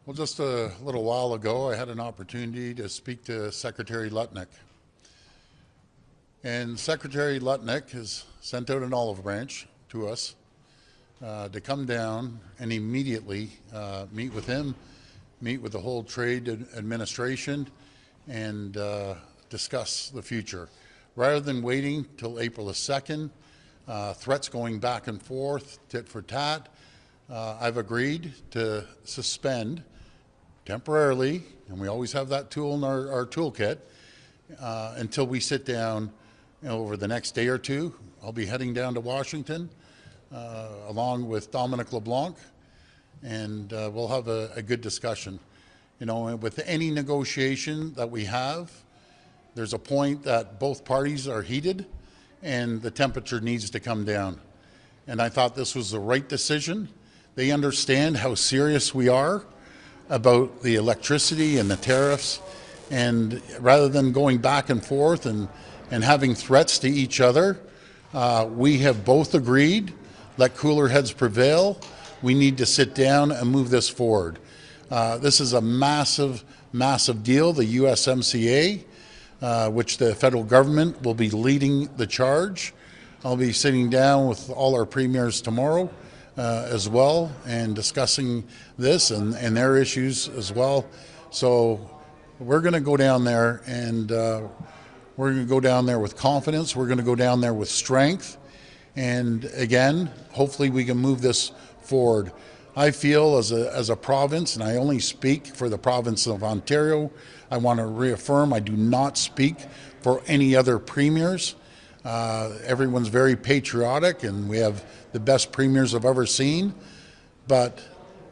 Well, just a little while ago, I had an opportunity to speak to Secretary Lutnick. And Secretary Lutnick has sent out an olive branch to us to come down and immediately meet with him, meet with the whole trade administration, and discuss the future. Rather than waiting till April the 2nd, threats going back and forth, tit for tat, I've agreed to suspend temporarily, and we always have that tool in our toolkit, until we sit down over the next day or two. I'll be heading down to Washington along with Dominic LeBlanc, and we'll have a good discussion. You know, with any negotiation that we have, there's a point that both parties are heated and the temperature needs to come down. And I thought this was the right decision. They understand how serious we are about the electricity and the tariffs, and rather than going back and forth and having threats to each other, we have both agreed, let cooler heads prevail. We need to sit down and move this forward. This is a massive, massive deal, the USMCA, which the federal government will be leading the charge. I'll be sitting down with all our premiers tomorrow as well, and discussing this and their issues as well. So we're going to go down there, and we're going to go down there with confidence. We're going to go down there with strength. And again, hopefully we can move this forward. I feel as a province, and I only speak for the province of Ontario, I want to reaffirm I do not speak for any other premiers. Everyone's very patriotic, and we have the best premiers I've ever seen. But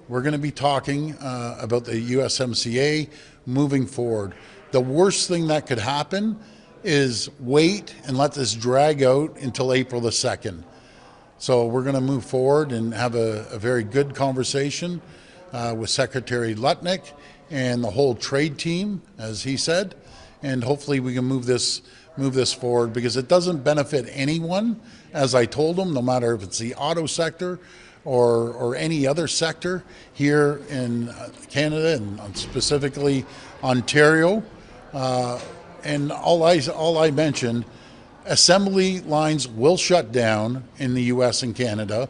we're going to be talking about the USMCA moving forward. The worst thing that could happen is wait and let this drag out until April the 2nd. So we're going to move forward and have a very good conversation with Secretary Lutnick and the whole trade team, as he said, and hopefully we can move this forward, because it doesn't benefit anyone, as I told him, no matter if it's the auto sector or any other sector here in Canada, and specifically Ontario. And all I mentioned, assembly lines will shut down in the US and Canada.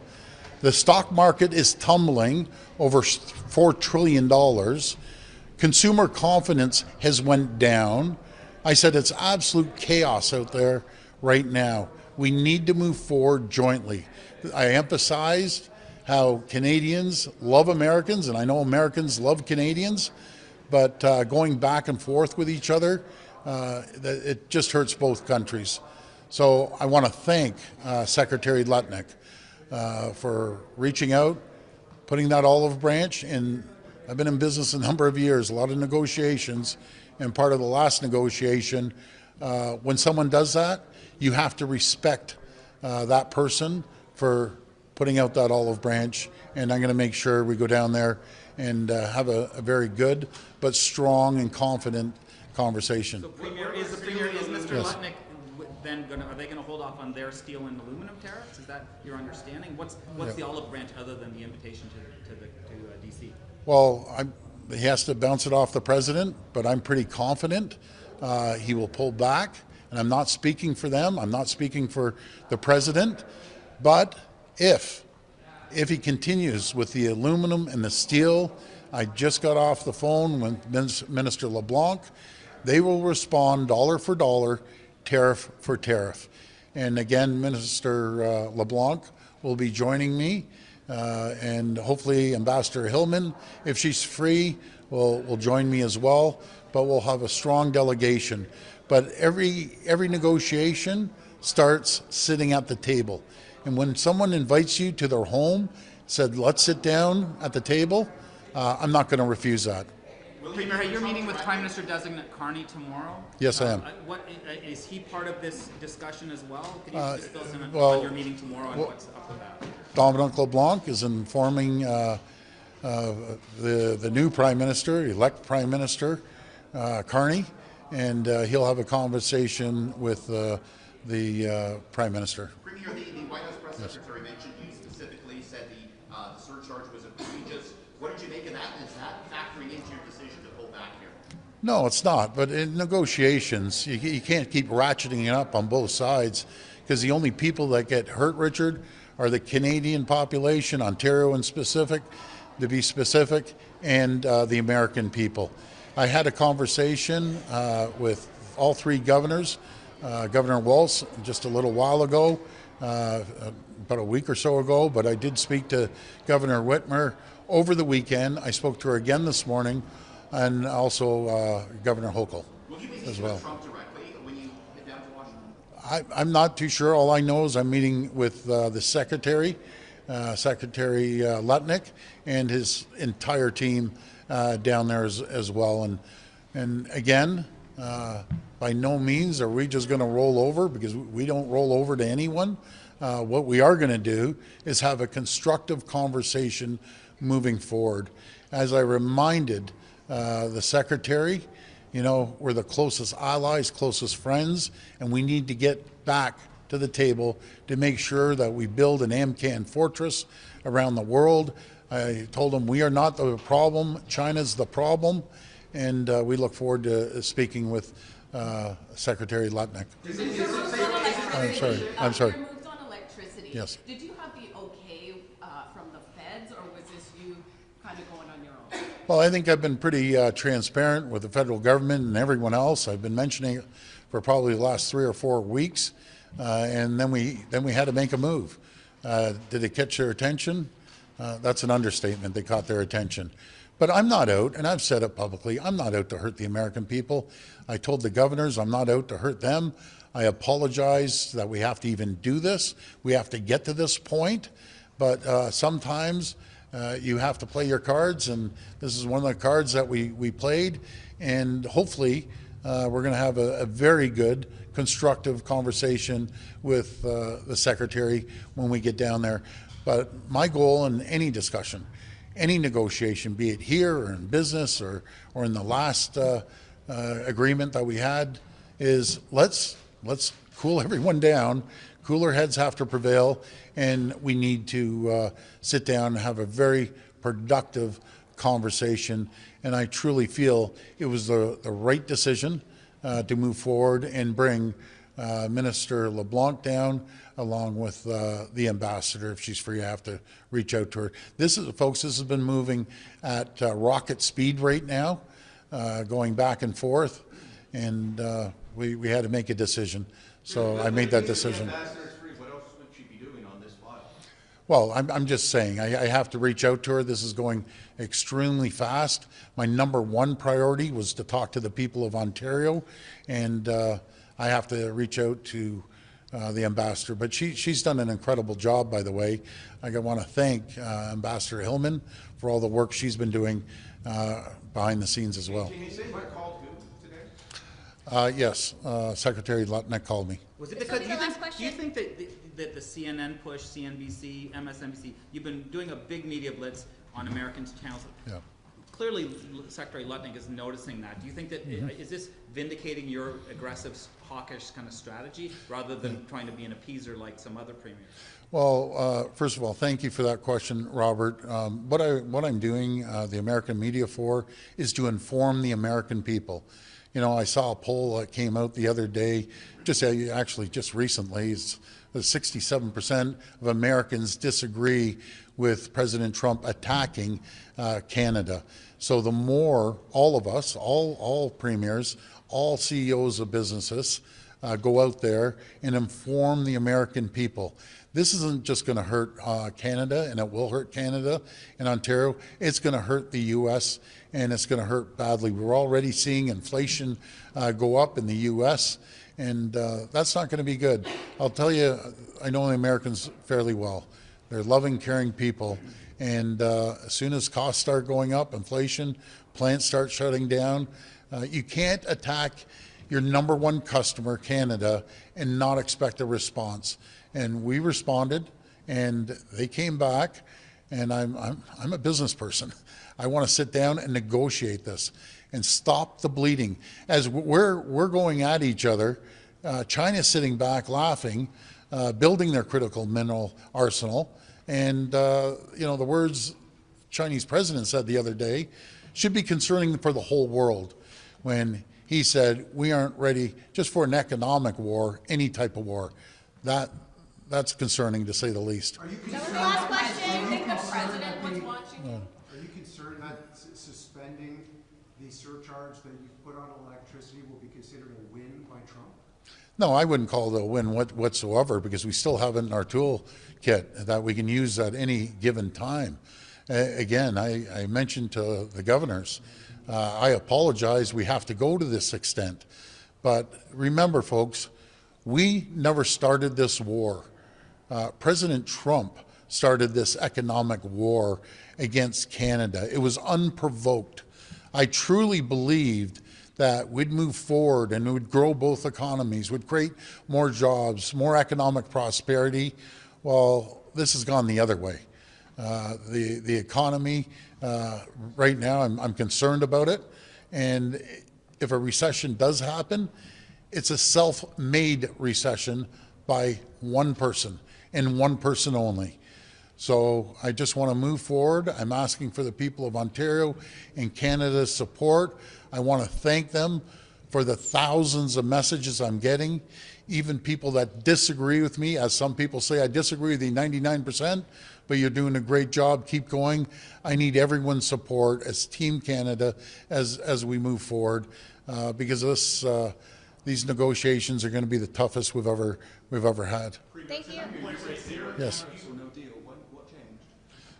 The stock market is tumbling over $4 trillion. Consumer confidence has went down. I said it's absolute chaos out there right now. We need to move forward jointly. I emphasized how Canadians love Americans, and I know Americans love Canadians, but going back and forth with each other, it just hurts both countries. So I want to thank Secretary Lutnick for reaching out, putting that olive branch, and I've been in business a number of years, a lot of negotiations, and part of the last negotiation, when someone does that, you have to respect that person for putting out that olive branch, and I'm going to make sure we go down there and have a very good but strong and confident conversation. So, is Mr. Yes. Lutnick then are they going to hold off on their steel and aluminum tariffs? Is that your understanding? What's the olive branch other than the invitation to DC? Well, he has to bounce it off the president, but I'm pretty confident he will pull back. And I'm not speaking for them. I'm not speaking for the president. But if he continues with the aluminum and the steel, I just got off the phone with Minister LeBlanc. They will respond dollar for dollar, tariff for tariff. And again, Minister LeBlanc will be joining me, and hopefully Ambassador Hillman, if she's free, will join me as well. But we'll have a strong delegation. But every negotiation starts sitting at the table. And when someone invites you to their home, said, let's sit down at the table, I'm not going to refuse that. Premier, you're meeting with Prime Minister-designate Carney tomorrow? Yes, I am. Is he part of this discussion as well? Can you just fill us in on your meeting tomorrow and what's up with that? Dominic LeBlanc is informing the new Prime Minister, elect Prime Minister, Carney, and he'll have a conversation with the Prime Minister. Premier, the White House Press Secretary mentioned you specifically said the surcharge was egregious. What did you make of that? Is that factoring into your decision to pull back here? No, it's not. But in negotiations, you can't keep ratcheting it up on both sides, because the only people that get hurt, Richard, are the Canadian population, Ontario in specific, to be specific, and the American people. I had a conversation with all three governors, Governor Walz just a little while ago, about a week or so ago, but I did speak to Governor Whitmer over the weekend. I spoke to her again this morning, and also Governor Hochul as well. Trump directly when you head down to Washington? I'm not too sure. All I know is I'm meeting with the Secretary, Secretary Lutnick, and his entire team down there as well. And again, by no means are we just going to roll over, because we don't roll over to anyone. What we are going to do is have a constructive conversation moving forward. As I reminded the Secretary, you know, we're the closest allies, closest friends, and we need to get back to the table to make sure that we build an AMCAN fortress around the world. I told them we are not the problem, China's the problem, and we look forward to speaking with Secretary Lutnick. I'm sorry. You moved on electricity. Yes. Did you have the okay from the feds, or was this you kind of going on your own? Well, I think I've been pretty transparent with the federal government and everyone else. I've been mentioning it for probably the last 3 or 4 weeks, and then we had to make a move. Did it catch their attention? That's an understatement. They caught their attention. But I'm not out, and I've said it publicly, I'm not out to hurt the American people. I told the governors I'm not out to hurt them. I apologize that we have to even do this. We have to get to this point. But sometimes you have to play your cards, and this is one of the cards that we played. And hopefully we're going to have a very good, constructive conversation with the Secretary when we get down there. But my goal in any discussion, any negotiation, be it here or in business or in the last agreement that we had, is let's cool everyone down. Cooler heads have to prevail, and we need to sit down and have a very productive conversation. And I truly feel it was the right decision to move forward and bring Minister LeBlanc down, along with the ambassador. If she's free, I have to reach out to her. Folks, this has been moving at rocket speed right now, going back and forth, and we had to make a decision. So I made that decision. What else would she be doing on this file? Well, I'm just saying, I have to reach out to her. This is going extremely fast. My number one priority was to talk to the people of Ontario, and I have to reach out to the ambassador. But she's done an incredible job, by the way. I want to thank Ambassador Hillman for all the work she's been doing behind the scenes as well. Can you say what called who today? Yes, Secretary Lutnick called me. Was it because do you think that the CNN push, CNBC, MSNBC, you've been doing a big media blitz on American channels? Yeah. Clearly, Secretary Lutnick is noticing that. Do you think that is this vindicating your aggressive, hawkish kind of strategy rather than trying to be an appeaser like some other premiers? Well, first of all, thank you for that question, Robert. What I'm doing the American media for is to inform the American people. You know, I saw a poll that came out the other day, just recently. It's 67% of Americans disagree with President Trump attacking Canada. So the more all of us, all premiers, all CEOs of businesses go out there and inform the American people. This isn't just going to hurt Canada, and it will hurt Canada and Ontario. It's going to hurt the U.S., and it's going to hurt badly. We're already seeing inflation go up in the U.S., and that's not going to be good. I'll tell you, I know the Americans fairly well. They're loving, caring people, and as soon as costs start going up, inflation, plants start shutting down, you can't attack your number one customer, Canada, and not expect a response. And we responded, and they came back, and I'm a business person. I want to sit down and negotiate this and stop the bleeding. As we're going at each other, China's sitting back laughing, building their critical mineral arsenal, and you know, the words Chinese president said the other day should be concerning for the whole world when he said we aren't ready just for an economic war, any type of war. That's concerning to say the least. That was the last question. Do you think the president was watching you? Are you concerned that suspending the surcharge that you put on electricity will be considered a win by Trump? No, I wouldn't call it a win whatsoever because we still have it in our toolkit that we can use at any given time. Again, I mentioned to the governors, I apologize we have to go to this extent. But remember, folks, we never started this war. President Trump started this economic war against Canada. It was unprovoked. I truly believed that we'd move forward and it would grow both economies, would create more jobs, more economic prosperity. Well, this has gone the other way. The economy right now, I'm concerned about it. And if a recession does happen, it's a self-made recession by one person and one person only. So I just want to move forward. I'm asking for the people of Ontario and Canada's support. I want to thank them for the thousands of messages I'm getting, even people that disagree with me. As some people say, I disagree with you 99%, but you're doing a great job. Keep going. I need everyone's support as Team Canada as we move forward because these negotiations are going to be the toughest we've ever had. Thank you. Yes. No deal. What changed?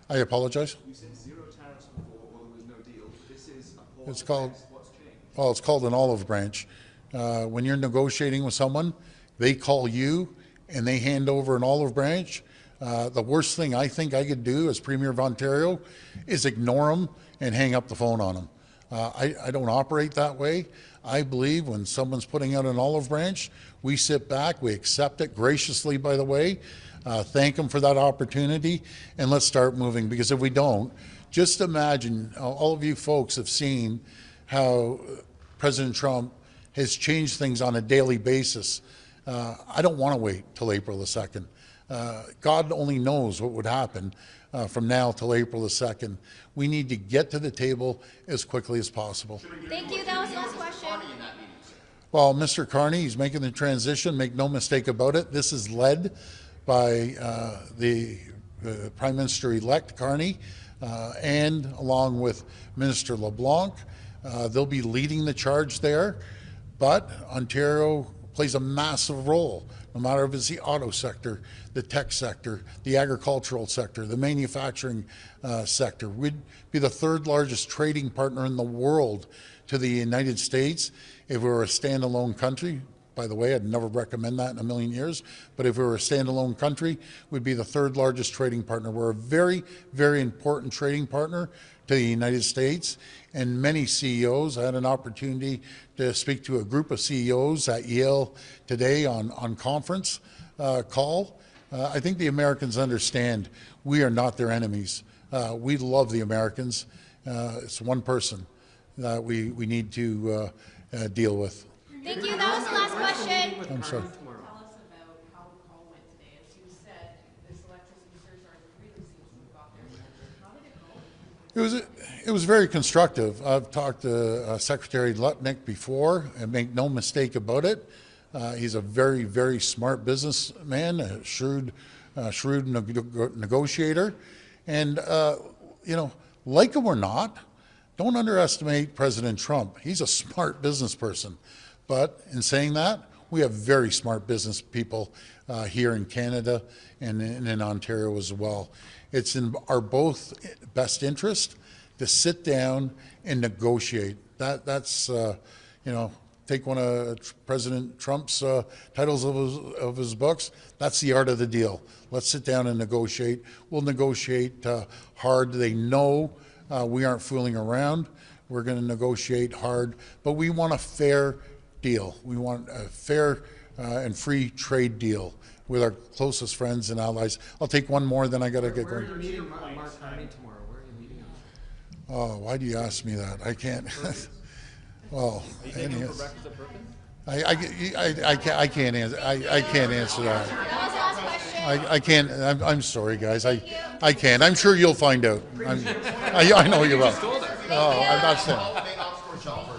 I apologize. You said zero tariffs before, well, there was no deal. This is a pause. It's called, What's changed? well, it's called an olive branch. When you're negotiating with someone, they call you and they hand over an olive branch. The worst thing I think I could do as Premier of Ontario is ignore them and hang up the phone on them. I don't operate that way. I believe when someone's putting out an olive branch, we sit back, we accept it graciously, by the way, thank them for that opportunity, and let's start moving. Because if we don't, just imagine, all of you folks have seen how President Trump has changed things on a daily basis. I don't want to wait till April the 2nd. God only knows what would happen from now till April the 2nd. We need to get to the table as quickly as possible. Thank you. That was the last question. Well, Mr. Carney, he's making the transition. Make no mistake about it. This is led by the Prime Minister-elect Carney and along with Minister LeBlanc. They'll be leading the charge there. But Ontario plays a massive role, no matter if it's the auto sector, the tech sector, the agricultural sector, the manufacturing sector. We'd be the third largest trading partner in the world to the United States if we were a standalone country. By the way, I'd never recommend that in a million years, but if we were a standalone country, we'd be the third largest trading partner. We're a very, very important trading partner to the United States, and many CEOs. I had an opportunity to speak to a group of CEOs at Yale today on conference call. I think the Americans understand we are not their enemies. We love the Americans. It's one person that we need to deal with. Thank you. That was the last question. I'm sorry. Tell us about how the call went today. As you said, this electricity surcharge really seems to have got there. How did it go? It was very constructive. I've talked to Secretary Lutnick before, and make no mistake about it. He's a very, very smart businessman, a shrewd negotiator. And, you know, like him or not, don't underestimate President Trump. He's a smart business person. But in saying that, we have very smart business people here in Canada and in Ontario as well. It's in our both best interest to sit down and negotiate. That's you know, take one of President Trump's titles of his books. That's The Art of the Deal. Let's sit down and negotiate. We'll negotiate hard. They know we aren't fooling around. We're going to negotiate hard, but we want a fair deal. We want a fair and free trade deal with our closest friends and allies. I'll take one more, then I got to get going. Where are you meeting Mark Carney tomorrow? Where are you meeting him? Oh, why do you ask me that? I can't. Well, Are you taking him for breakfast at Perkins? I can't answer. I can't answer that. That was the last question. I can't. I'm sorry, guys. I can't. I'm sure you'll find out. I know you will. Told us. Oh, I'm not saying. All the big offshore shelves